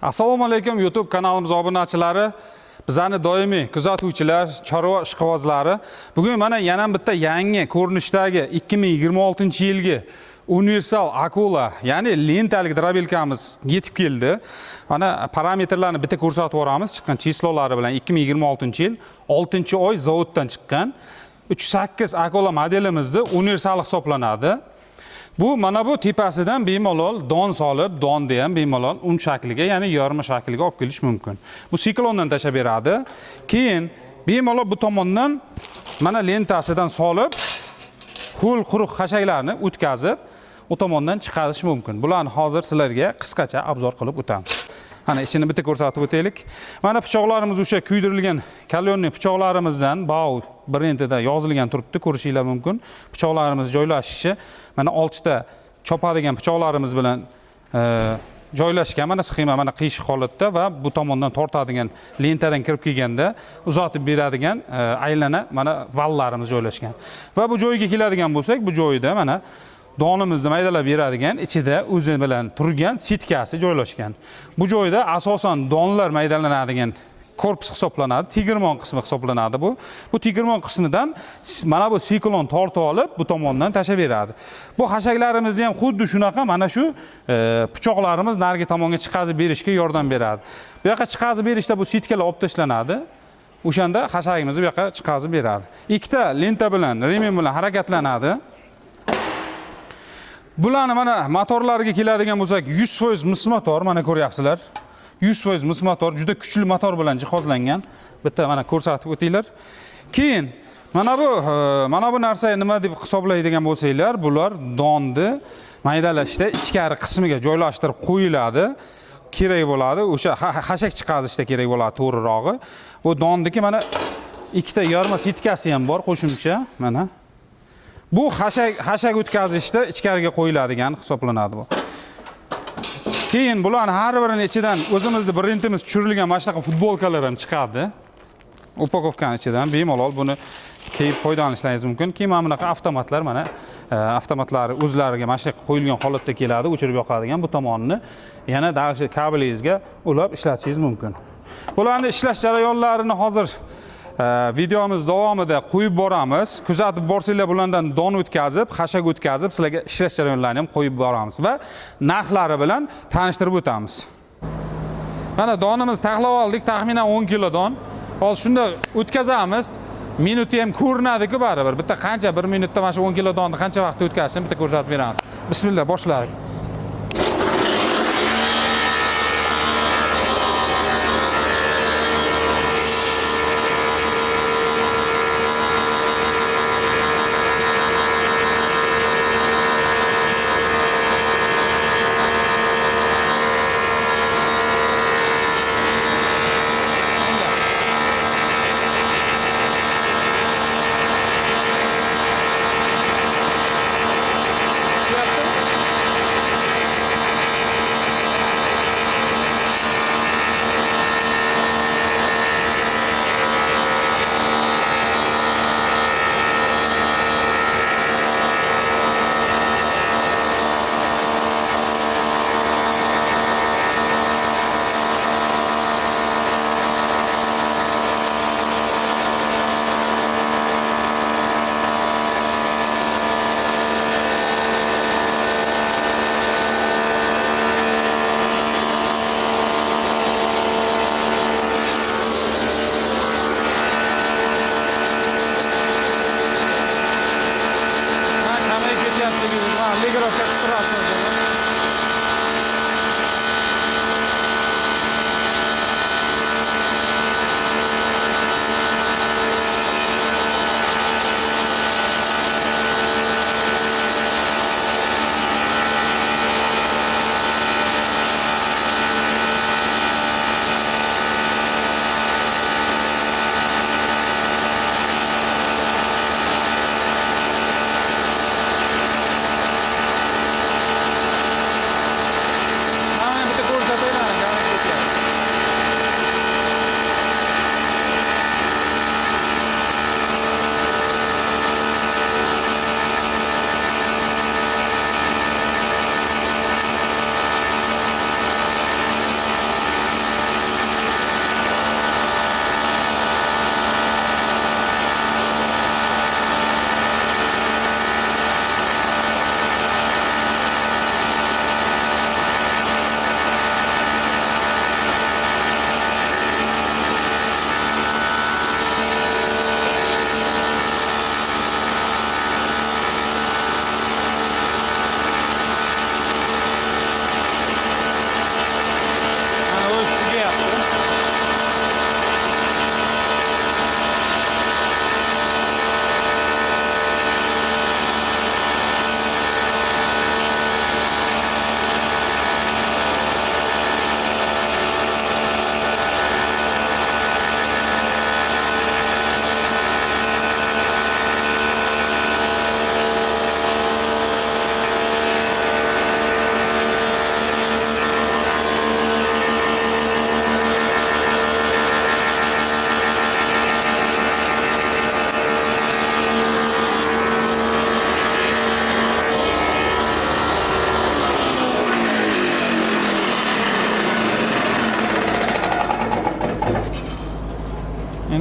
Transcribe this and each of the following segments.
Assalomu alaykum YouTube kanalimiz obunachilari. Bizani doimiy kuzatuvchilar, chorva ishqibozlari. Bugun mana yana bitta yangi ko'rinishdagi 2026-yilgi universal Akula, ya'ni lentalik drabelkamiz yetib keldi. Mana parametrlarni bitta ko'rsatib o'ramiz. Chiqqan chislolari bilan 2026-yil 6-oy zavoddan chiqqan 38 Akula modelimizda universal hisoblanadi. Bu mana bu tepasidan bemalol don solib, donni ham bemalol un shakliga, ya'ni yorma shakliga olib kelish mumkin. Bu siklondan tashlab beradi. Keyin bemalol bu tomondan mana lentasidan solib, ho'l quruq xashaklarni o'tkazib, u tomondan chiqarish mumkin. Bularni hozir sizlarga qisqacha obzor qilib o'tamiz. Mana ishini bitta ko'rsatib o'taylik. Mana pichoqlarimiz o'sha kuydirilgan kalyonli pichoqlarimizdan Bau brendida yozilgan turibdi, ko'rishingiz mumkin. Pichoqlarimiz joylashishi mana 6 ta chopadigan pichoqlarimiz bilan joylashgan. Mana sxema mana qiyshiq holatda va bu tomondan tortadigan lentadan kirib kelganda uzatib beradigan aylana mana vallarimiz joylashgan. Va bu joyiga keladigan bo'lsak, bu joyida mana donimizni maydalab beradigan, ichida o'zi bilan turgan sitkasi joylashgan. Bu joyda asosan donlar maydalanadigan korpus hisoblanadi, tegirmon qismi hisoblanadi bu. Bu tegirmon qismidan mana bu siklon tortib olib, bu tomondan tashlab beradi. Bu xashaklarimizni ham xuddi shunaqa mana shu pichoqlarimiz narigi tomonga chiqazib berishga yordam beradi. Bu yoqqa chiqazib berishda bu sitkalar olib tashlanadi. O'shanda xashagimizni bu yoqqa chiqazib beradi. Ikkita lenta bilan, remen bilan harakatlanadi. Bularni mana motorlariga keladigan bo'lsak, 100% mis motor, mana ko'ryapsizlar. 100% mis motor, juda kuchli motor bilan jihozlangan. Bitta mana ko'rsatib o'tinglar. Keyin mana bu narsa nima deb hisoblaydigan bo'lsanglar, bular donni maydalashda ichkari qismiga joylashtirib qo'yiladi. Kerak bo'ladi, o'sha xashak chiqazishda kerak bo'ladi to'g'rirog'i. Bu donniki mana ikkita yorma sitkasi ham bor qo'shimcha, mana. Bu xashak o'tkazishda ichkariga qo'yiladigan hisoblanadi bu. Keyin bularni har birining ichidan o'zimizning brendimiz tushirilgan mana shunaqa futbolkalar ham chiqadi. Upakovkaning ichidan bemalol buni kiyib foydalanishingiz mumkin. Keyin mana bunaqa avtomatlar, mana avtomatlari o'zlariga mana shunaqa qo'yilgan holatda keladi, o'chirib yoqadigan. Bu tomonni yana darshi kablingizga ulab ishlatishingiz mumkin. Bularning ishlash jarayonlarini hozir videomiz davomida qo'yib boramiz. Kuzatib borsanglar bulardan don o'tkazib, xashak o'tkazib, sizlarga ishlash jarayonlarini ham qo'yib boramiz va narxlari bilan tanishtirib o'tamiz. Mana donimiz taxlab oldik, taxminan 10 kilo don. Hozir shunda o'tkazamiz. Minuti ham ko'rinadi-ku baribir. Bitta qancha 1 minutda mana shu 10 kilo donni qancha vaqtda o'tkazishni bitta ko'rsatib beramiz. Bismillah, boshladik.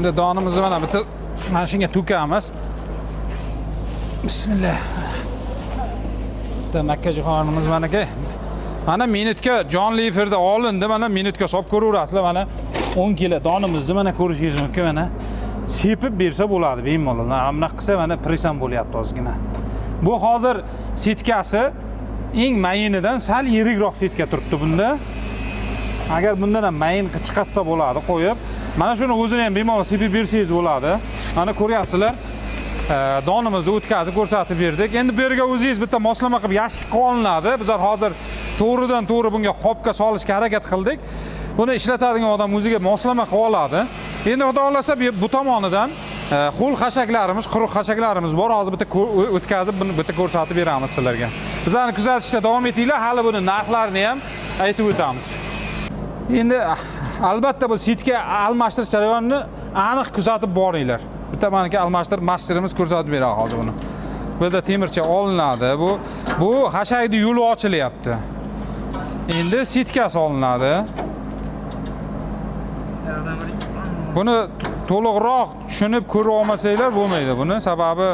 Endi donimizni mana bitta mana shunga to'kamiz. Bismillah. Bitta makkajo'xonimiz manaki. Mana minutga jonli efirda olindi, mana minutga solib ko'raverasizlar. Mana 10 kilo donimizni mana ko'rishingiz mumkin mana. Sepib bersa bo'ladi bemalol. Mana qilsa mana presam bo'lyapti ozgina. Bu hozir setkasi eng mayinidan sal yirikroq setka turibdi bunda. Agar bundan ham mayin chiqarsa bo'ladi qo'yib. Mana shuni o'zini ham bemalol sepib bersangiz bo'ladi. Mana ko'ryapsizlar. Donimizni o'tkazib ko'rsatib berdik. Endi bu yerga o'zingiz bitta moslama qilib yashiqqa olinadi. Bizlar hozir to'g'ridan-to'g'ri bunga qopga solishga harakat qildik. Buni ishlatadigan odam o'ziga moslama qilib oladi. Endi xudo xolasa bu tomonidan ho'l xashaklarimiz, quruq xashaklarimiz bor. Hozir bitta o'tkazib buni bitta ko'rsatib beramiz sizlarga. Bizlarni kuzatishda davom etinglar. Hali buni narxlarini ham aytib o'tamiz. Endi albatta bu sitka almashtirish jarayonini aniq kuzatib boringlar. Bitta meniki almashtirib mastirimiz ko'rsatib beradi hozir buni. Bu yerda temircha olinadi. Bu xashakning yo'li ochilyapti. Endi sitkasi olinadi. Buni to'liqroq tushunib ko'rib olmasanglar bo'lmaydi buni. Sababi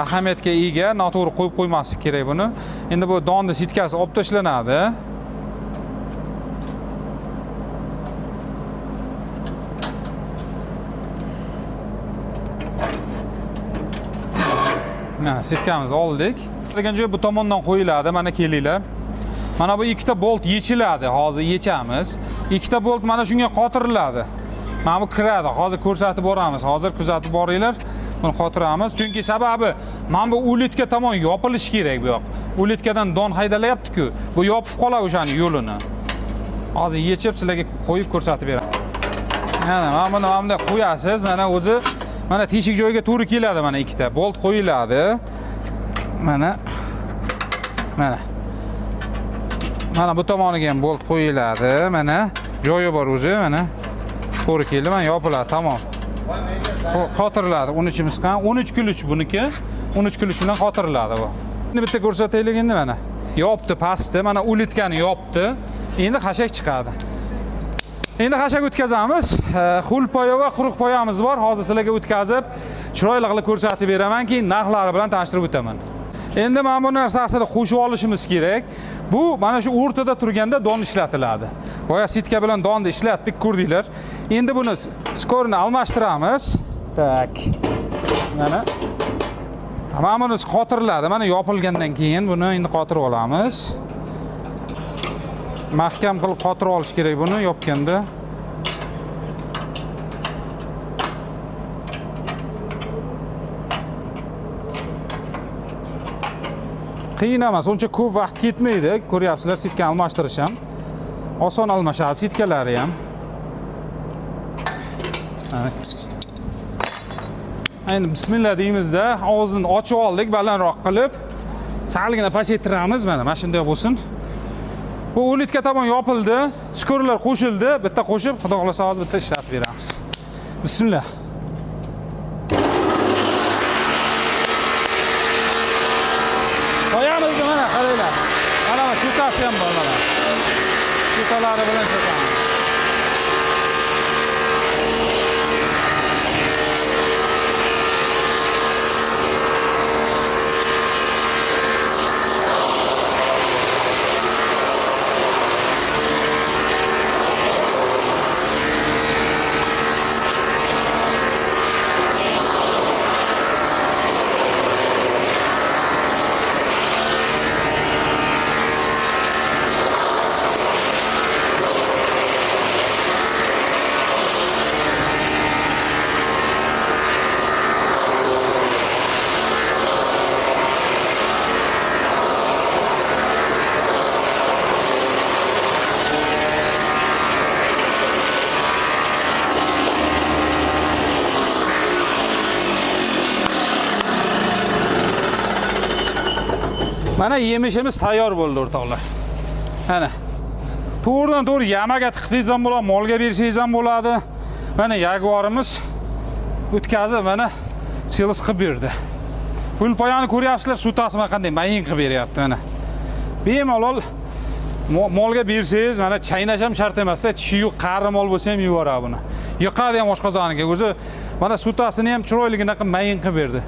ahamiyatga ega, noto'g'ri qo'yib qo'ymaslik kerak buni. Endi bu donni sitkasi olib tashlanadi. Mana sitkamizni oldik. Degan joy bu tomondan qo'yiladi. Mana kelinglar. Mana bu ikkita bolt yechiladi. Hozir yechamiz. Ikkita bolt mana shunga qotiriladi. Mana bu kiradi. Hozir ko'rsatib boramiz. Hozir kuzatib boringlar. Buni qotiramiz. Chunki sababi mana bu ulitka tomon yopilishi kerak bu yoq. Ulitkadan don haydalayapti-ku. Bu yopib qoladi o'shani yo'lini. Hozir yechib sizlarga qo'yib ko'rsatib beraman. Mana buni bunday qo'yasiz. Mana o'zi mana teshik joyiga to'g'ri keladi mana ikkita bolt qo'yiladi. Mana bu tomoniga ham bolt qo'yiladi. Mana joyi bor o'zi, mana to'g'ri keldi, mana yopiladi, tamom. Qotiriladi. 13imiz qan 13 kiloch buniki. 13 kiloch bilan qotiriladi bu. Endi bitta ko'rsataylik endi mana. Yopdi pastni, mana ulitkani yopdi. Endi xashak chiqadi. Endi xashak o'tkazamiz. Xul poya va quruq poyamiz bor. Hozir sizlarga o'tkazib, chiroyli qilib ko'rsatib beraman, keyin narxlari bilan tanishtirib o'taman. Endi mana bu narsasini qo'shib olishimiz kerak. Bu mana shu o'rtada turganda don ishlatiladi. Boya sitka bilan donni ishlatdik, ko'rdinglar. Endi buni skorini almashtiramiz. Tak. Mana hammamiz qotiriladi. Mana yopilgandan keyin buni endi qotirib olamiz. Mahkam qilib qotirib olish kerak buni yopganda. Qiyin emas, uncha ko'p vaqt ketmaydi. Ko'ryapsizlar, sitka almashtirish ham oson almashadi, sitkalari ham. Endi bismillah deymizda, og'zini ochib oldik, balandroq qilib, salgina pasaytiramiz. Mana shunday bo'lsin. Bu ulitka tomon yopildi, skorlar qo'shildi. Bitta qo'shib, xudo xolasa hozir bitta ishlatib beramiz. Bismillah. Qo'yamiz mana, qaranglar. Mana shutasi ham bor mana. Shutalari bilan sotamiz. Mana yemishimiz tayyor bo'ldi o'rtoqlar. Mana to'g'ridan-to'g'ri yamaga tiqsangiz ham bo'ladi, molga bersangiz ham bo'ladi. Mana yaguarimiz o'tkazib mana selis qilib berdi. Pul poyani ko'ryapsizlar, sutasi mana qanday mayin qilib beryapti mana. Bemalol Molga bersangiz, mana chaynash ham shart emas-da, chiyu qari mol bo'lsa ham yuboradi buni. Yiqadi ham oshqozoniga. O'zi mana sutasini ham chiroyligina qilib mayin qilib berdi.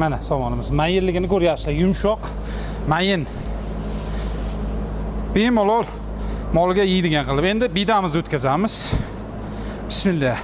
Mana somonimiz mayinligini ko'ryapsizlar, yumshoq, mayin. Bemalol molga yeydigan qilib. Endi bidamizni o'tkazamiz. Bismillah.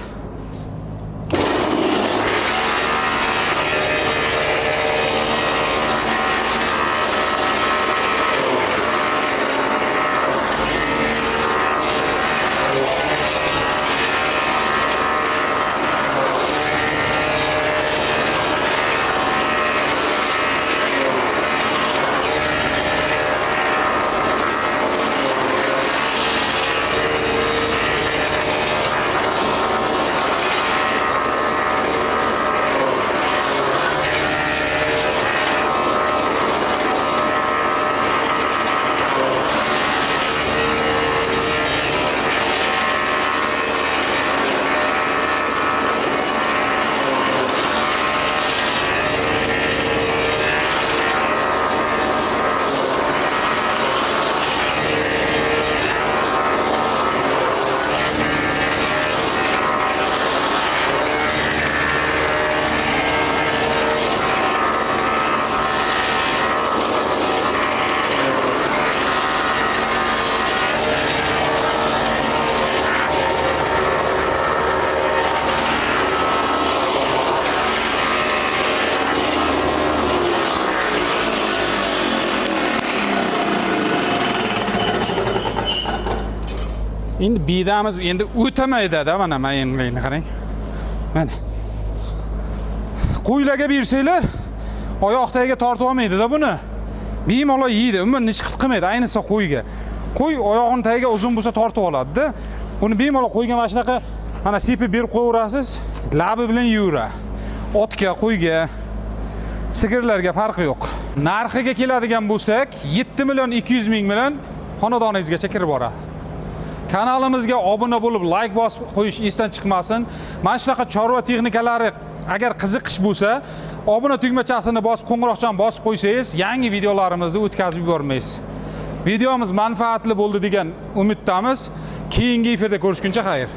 Endi bidamiz endi o'tamaydi-da, mana mayinligini qarang. Mana. Qo'ylarga bersanglar, oyoq tagiga tortib olmaydi-da buni. Bemalol yeydi, umuman hech qilmaydi, ayniqsa qo'yga. Qo'y oyog'ining tagiga uzun bo'lsa tortib oladi-da. Buni bemalol qo'yga mana shunaqa mana sepib berib qo'yaverasiz, labi bilan yeyveradi. Otga, qo'yga, sigirlarga farqi yo'q. Narxiga keladigan bo'lsak, 7.200.000 bilan xonadoningizgacha kirib boradi. Kanalimizga obuna bo'lib, like bosib qo'yish esdan chiqmasin. Mana shunaqa chorva texnikalari agar qiziqish bo'lsa, obuna tugmachasini bosib, qo'ng'iroqchani bosib qo'ysangiz, yangi videolarimizni o'tkazib yubormaysiz. Videomiz manfaatli bo'ldi degan umiddamiz. Keyingi efirda ko'rishguncha xayr.